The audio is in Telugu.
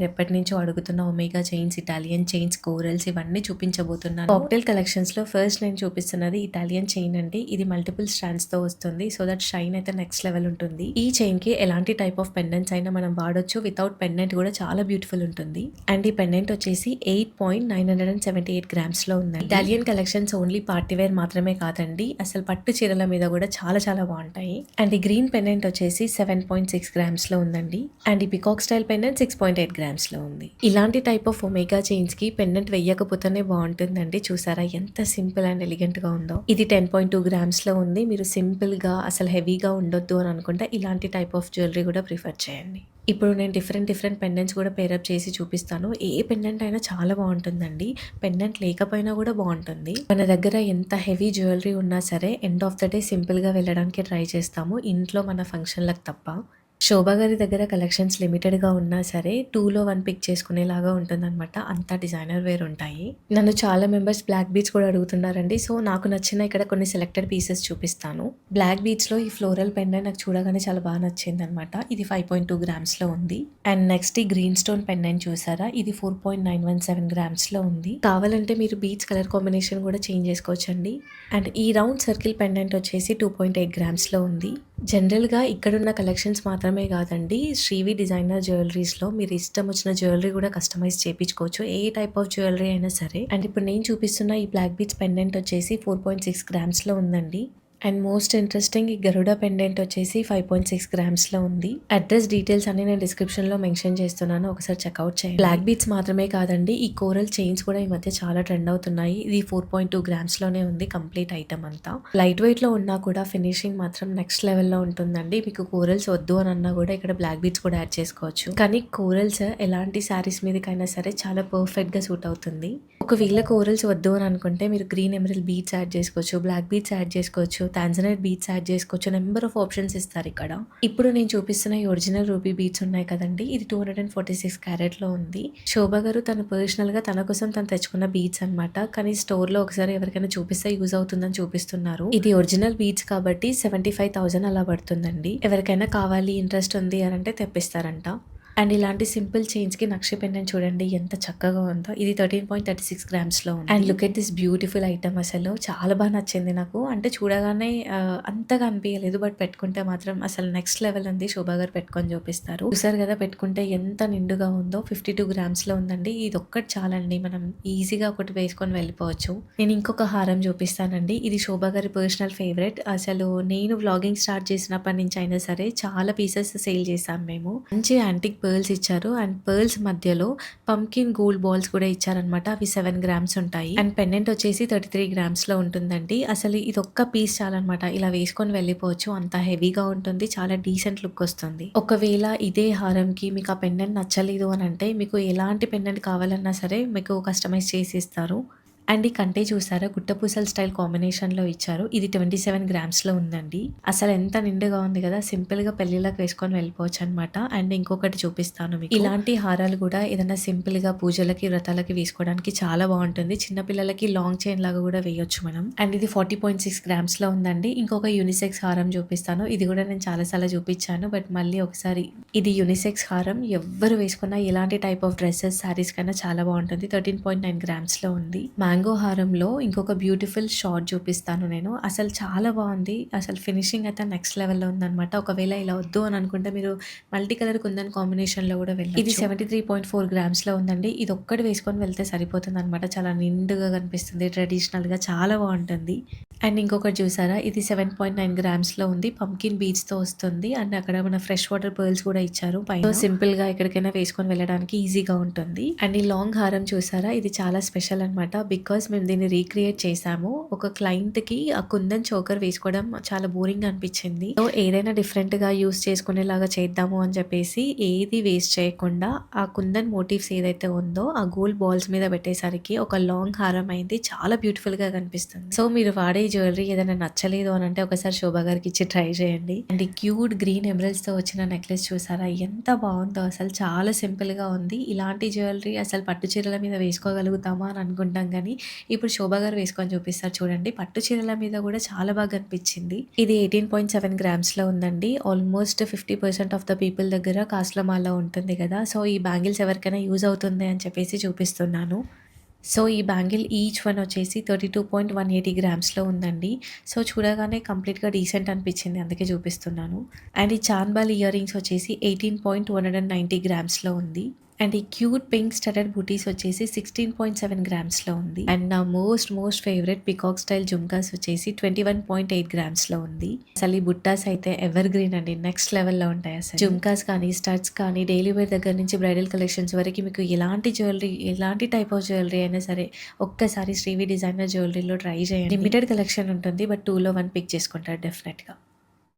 మీరు ఎప్పటి నుంచో అడుగుతున్న omega chains, Italian chains, corals ఇవన్నీ చూపించబోతున్నాను. కాక్టైల్ కలెక్షన్స్ లో ఫస్ట్ నేను చూపిస్తున్నది ఇటాలియన్ చైన్ అండి. ఇది మల్టిపుల్ స్టాండ్స్ తో వస్తుంది, సో దట్ షైన్ అయితే నెక్స్ట్ లెవెల్ ఉంటుంది. ఈ చైన్ కి ఎలాంటి టైప్ ఆఫ్ పెండెంట్స్ అయినా మనం వాడొచ్చు. వితౌట్ పెండెంట్ కూడా చాలా బ్యూటిఫుల్ ఉంటుంది. అండ్ ఈ పెండెంట్ వచ్చేసి 8.978 గ్రామ్స్ లో ఉంది. Italian collections only party wear మాత్రమే కాదండి, అసలు పట్టు చీరల మీద కూడా చాలా చాలా బాగుంటాయి. అండ్ ఈ గ్రీన్ పెండెంట్ వచ్చేసి 7.6 గ్రామ్స్ లో ఉందండి. అండ్ ఈ పికాక్ స్టైల్ పెండెంట్ 6.8 గ్రామ్స్ లో ఉంది. ఇలాంటి టైప్ ఆఫ్ ఒమేగా చైన్స్ కి పెండెంట్ వెయ్యకపోతేనే బాగుంటుందండి. చూసారా ఎంత సింపుల్ అండ్ ఎలిగెంట్ గా ఉందో. ఇది 10.2 గ్రామ్స్ లో ఉంది. మీరు సింపుల్ గా అసలు హెవీగా ఉండొద్దు అని అనుకుంటే ఇలాంటి టైప్ ఆఫ్ జ్యువెలరీ కూడా ప్రిఫర్ చేయండి. ఇప్పుడు నేను డిఫరెంట్ పెండెంట్స్ కూడా పేరప్ చేసి చూపిస్తాను. ఏ పెండెంట్ అయినా చాలా బాగుంటుందండి, పెండెంట్ లేకపోయినా కూడా బాగుంటుంది. మన దగ్గర ఎంత హెవీ జ్యువెలరీ ఉన్నా సరే end of the day simple గా వెళ్ళడానికి ట్రై చేస్తాము, ఇంట్లో మన ఫంక్షన్లకు తప్ప. శోభా గారి దగ్గర కలెక్షన్స్ లిమిటెడ్గా ఉన్నా సరే 2లో 1 పిక్ చేసుకునేలాగా ఉంటుందన్నమాట. అంతా డిజైనర్ వేర్ ఉంటాయి. నన్ను చాలా మెంబర్స్ బ్లాక్ బీట్స్ కూడా అడుగుతున్నారండి, సో నాకు నచ్చిన ఇక్కడ కొన్ని సెలెక్టెడ్ పీసెస్ చూపిస్తాను. బ్లాక్ బీట్స్లో ఈ ఫ్లోరల్ పెండెంట్ నాకు చూడగానే చాలా బాగా నచ్చింది అనమాట. ఇది 5.2 గ్రామ్స్లో ఉంది. అండ్ నెక్స్ట్ ఈ గ్రీన్ స్టోన్ పెండెంట్ చూసారా, ఇది 4.917 గ్రామ్స్లో ఉంది. కావాలంటే మీరు బీట్స్ కలర్ కాంబినేషన్ కూడా చేంజ్ చేసుకోవచ్చండి. అండ్ ఈ రౌండ్ సర్కిల్ పెండెంట్ వచ్చేసి 2.8 గ్రామ్స్లో ఉంది. జనరల్గా ఇక్కడున్న కలెక్షన్స్ మాత్రమే కాదండి, శ్రీవి డిజైనర్ జ్యువెలరీస్లో మీరు ఇష్టం వచ్చిన జ్యువెలరీ కూడా కస్టమైజ్ చేయించుకోవచ్చు, ఏ టైప్ ఆఫ్ జ్యువెలరీ అయినా సరే. అండ్ ఇప్పుడు నేను చూపిస్తున్న ఈ బ్లాక్ బీట్స్ పెండెంట్ వచ్చేసి 4.6 గ్రామ్స్లో ఉందండి. అండ్ మోస్ట్ ఇంట్రెస్టింగ్ ఈ గరుడ పెండెంట్ వచ్చేసి 5.6 గ్రామ్స్లో ఉంది. అడ్రస్ డీటెయిల్స్ అన్ని నేను డిస్క్రిప్షన్లో మెన్షన్ చేస్తున్నాను, ఒకసారి చెక్అవుట్ చేయండి. బ్లాక్ బీట్స్ మాత్రమే కాదండి, ఈ కోరల్ చైన్స్ కూడా ఈ మధ్య చాలా ట్రెండ్ అవుతున్నాయి. ఇది 4.2 గ్రామ్స్లోనే ఉంది కంప్లీట్ ఐటమ్ అంతా. లైట్ వెయిట్లో ఉన్నా కూడా ఫినిషింగ్ మాత్రం నెక్స్ట్ లెవెల్లో ఉంటుందండి. మీకు కోరల్స్ వద్దు అని అన్నా కూడా ఇక్కడ బ్లాక్ బీట్స్ కూడా యాడ్ చేసుకోవచ్చు. కానీ కోరల్స్ ఎలాంటి శారీస్ మీదకైనా సరే చాలా పర్ఫెక్ట్గా సూట్ అవుతుంది. ఒకవేళ కోరల్స్ వద్దు అని అనుకుంటే మీరు గ్రీన్ ఎమరల్ బీట్స్ యాడ్ చేసుకోవచ్చు, బ్లాక్ బీట్స్ యాడ్ చేసుకోవచ్చు, టాంజనైట్ బీట్స్ యాడ్ చేసుకోవచ్చు. నెంబర్ ఆఫ్ ఆప్షన్స్ ఇస్తారు ఇక్కడ. ఇప్పుడు నేను చూపిస్తున్న ఈ ఒరిజినల్ రూబీ బీట్స్ ఉన్నాయి కదండి, ఇది 246 క్యారెట్లో ఉంది. శోభా గారు తను పర్సనల్గా తన కోసం తను తెచ్చుకున్న బీట్స్ అనమాట. కానీ స్టోర్లో ఒకసారి ఎవరికైనా చూపిస్తే యూజ్ అవుతుందని చూపిస్తున్నారు. ఇది ఒరిజినల్ బీట్స్ కాబట్టి 75,000 అలా పడుతుందండి. ఎవరికైనా కావాలి ఇంట్రెస్ట్ ఉంది అని అంటే తెప్పిస్తారంట. అండ్ ఇలాంటి సింపుల్ చైన్స్ కి నక్షి పెండెంట్ చూడండి ఎంత చక్కగా ఉందో. ఇది 13.36 గ్రామ్స్లో ఉంది. And look at this beautiful item, అసలు చాలా బాగా నచ్చింది నాకు. అంటే చూడగానే అంతగా అనిపించలేదు, బట్ పెట్టుకుంటే మాత్రం అసలు నెక్స్ట్ లెవెల్ ఉంది. శోభా గారు పెట్టుకొని చూపిస్తారు, చూసారు కదా పెట్టుకుంటే ఎంత నిండుగా ఉందో. 52 గ్రామ్స్లో ఉందండి. ఇది ఒక్కటి చాలండి, మనం ఈజీగా ఒకటి వేసుకొని వెళ్ళిపోవచ్చు. నేను ఇంకొక హారం చూపిస్తానండి, ఇది శోభా గారి పర్సనల్ ఫేవరెట్. అసలు నేను వ్లాగింగ్ స్టార్ట్ చేసినప్పటి నుంచి అయినా సరే చాలా పీసెస్ సేల్ చేసాం మేము. మంచి యాంటిక్ పర్ల్స్ ఇచ్చారు అండ్ పర్ల్స్ మధ్యలో పంకిన్ గోల్డ్ బాల్స్ కూడా ఇచ్చారనమాట. అవి 7 గ్రామ్స్ ఉంటాయి. అండ్ పెండెంట్ వచ్చేసి 33 గ్రామ్స్లో ఉంటుందండి. అసలు ఇది ఒక్క పీస్ చాలన్నమాట, ఇలా వేసుకొని వెళ్ళిపోవచ్చు. అంత హెవీగా ఉంటుంది, చాలా డీసెంట్ లుక్ వస్తుంది. ఒకవేళ ఇదే హారంకి మీకు ఆ పెండెంట్ నచ్చలేదు అని అంటే మీకు ఎలాంటి పెండెంట్ కావాలన్నా సరే మీకు కస్టమైజ్ చేసి ఇస్తారు. అండ్ ఈ కంటే చూసారా గుట్టపూసల స్టైల్ కాంబినేషన్లో ఇచ్చారు. ఇది 27 గ్రామ్స్లో ఉందండి. అసలు ఎంత నిండుగా ఉంది కదా, సింపుల్గా పెళ్లిళ్ళకి వేసుకొని వెళ్ళిపోవచ్చు అనమాట. అండ్ ఇంకొకటి చూపిస్తాను మీకు. ఇలాంటి హారాలు కూడా ఏదైనా సింపుల్గా పూజలకి వ్రతాలకి వేసుకోవడానికి చాలా బాగుంటుంది. చిన్నపిల్లలకి లాంగ్ చైన్ లాగా కూడా వేయొచ్చు మనం. అండ్ ఇది 40.6 గ్రామ్స్లో ఉందండి. ఇంకొక యూనిసెక్స్ హారం చూపిస్తాను, ఇది కూడా నేను చాలాసార్లు చూపించాను, బట్ మళ్ళీ ఒకసారి. ఇది యూనిసెక్స్ హారం, ఎవ్వరు వేసుకున్నా ఎలాంటి టైప్ ఆఫ్ డ్రెస్సెస్ శారీస్ కన్నా చాలా బాగుంటుంది. 13.9 గ్రామ్స్లో ఉంది. మ్యాంగో హారంలో ఇంకొక బ్యూటిఫుల్ షార్ట్ చూపిస్తాను నేను, అసలు చాలా బాగుంది. అసలు ఫినిషింగ్ అయితే నెక్స్ట్ లెవెల్లో ఉందన్నమాట. ఒకవేళ ఇలా వద్దు అని అనుకుంటే మీరు మల్టీ కలర్ కుందన్ కాంబినేషన్లో కూడా వెళ్ళి. ఇది 73.4 గ్రామ్స్లో ఉందండి. ఇది ఒక్కటి వేసుకొని వెళ్తే సరిపోతుంది అనమాట, చాలా నిండుగా కనిపిస్తుంది, ట్రెడిషనల్గా చాలా బాగుంటుంది. అండ్ ఇంకొకటి చూసారా, ఇది 7.9 గ్రామ్స్లో ఉంది. పంకిన్ బీడ్స్తో వస్తుంది. అండ్ అక్కడ మన ఫ్రెష్ వాటర్ పర్ల్స్ కూడా ఇచ్చారు పైన. సింపుల్గా ఎక్కడికైనా వేసుకొని వెళ్ళడానికి ఈజీగా ఉంటుంది. అండ్ ఈ లాంగ్ హారం చూసారా, ఇది చాలా స్పెషల్ అనమాట. బికాస్ మేము దీన్ని రీక్రియేట్ చేసాము. ఒక క్లయింట్కి ఆ కుందన్ చోకర్ వేసుకోవడం చాలా బోరింగ్ అనిపించింది, సో ఏదైనా డిఫరెంట్గా యూస్ చేసుకునేలాగా చేద్దాము అని చెప్పేసి ఏది వేస్ట్ చేయకుండా ఆ కుందన్ మోటివ్స్ ఏదైతే ఉందో ఆ గోల్డ్ బాల్స్ మీద పెట్టేసరికి ఒక లాంగ్ హారం అయింది, చాలా బ్యూటిఫుల్గా కనిపిస్తుంది. సో మీరు వాడే జ్యువెలరీ ఏదైనా నచ్చలేదు అని అంటే ఒకసారి శోభ గారికి ఇచ్చి ట్రై చేయండి. అండ్ ఈ క్యూట్ గ్రీన్ ఎమరల్డ్స్‌తో వచ్చిన నెక్లెస్ చూసారా? ఎంత బావుందో అసలు. చాలా సింపుల్‌గా ఉంది. ఇలాంటి జ్యువెలరీ అసలు పట్టు చీరల మీద వేసుకోగలుగుతామా అని అనుకుంటాం గానీ, ఇప్పుడు శోభ గారు వేసుకొని చూపిస్తారు చూడండి. పట్టు చీరల మీద కూడా చాలా బాగా అనిపించింది. ఇది 18.7 గ్రామ్స్‌లో ఉందండి. ఆల్మోస్ట్ 50% ఆఫ్ ద పీపుల్ దగ్గర కాస్ట్‌లో మాల ఉంటుంది కదా! సో, ఈ బ్యాంగిల్స్ ఎవరికైనా యూజ్ అవుతుంది అని చెప్పేసి చూపిస్తున్నాను. సో, ఈ బ్యాంగిల్ ఈచ్ వన్ వచ్చేసి 32.180 గ్రామ్స్‌లో ఉందండి. సో, చూడగానే కంప్లీట్‌గా డీసెంట్ అనిపించింది. అందుకే చూపిస్తున్నాను. అండ్ ఈ చాన్‌బాలి ఇయర్ రింగ్స్ వచ్చేసి 18.190 గ్రామ్స్‌లో ఉంది. అండ్ ఈ క్యూట్ పింక్ స్టడెడ్ బూటీస్ వచ్చేసి 16.7 గ్రామ్స్‌లో ఉంది. అండ్ నా most favourite peacock style jhumkas వచ్చేసి 21.8 గ్రామ్స్‌లో ఉంది. అసలు ఈ బుట్టాస్ అయితే ఎవర్ గ్రీన్ అండి. నెక్స్ట్ లెవెల్‌లో ఉంటాయి అసలు. జుంకాస్ కానీ, స్టడ్స్ కానీ, డైలీ వేర్ దగ్గర నుంచి బ్రైడల్ కలెక్షన్స్ వరకు మీకు ఎలాంటి జ్యువెలరీ, ఎలాంటి టైప్ ఆఫ్ జ్యువెలరీ అయినా సరే ఒక్కసారి శ్రీవి డిజైనర్ జ్యువెలరీలో ట్రై చేయండి. లిమిటెడ్ కలెక్షన్ ఉంటుంది. బట్ 2లో 1 పిక్ చేసుకుంటారు డెఫినెట్‌గా.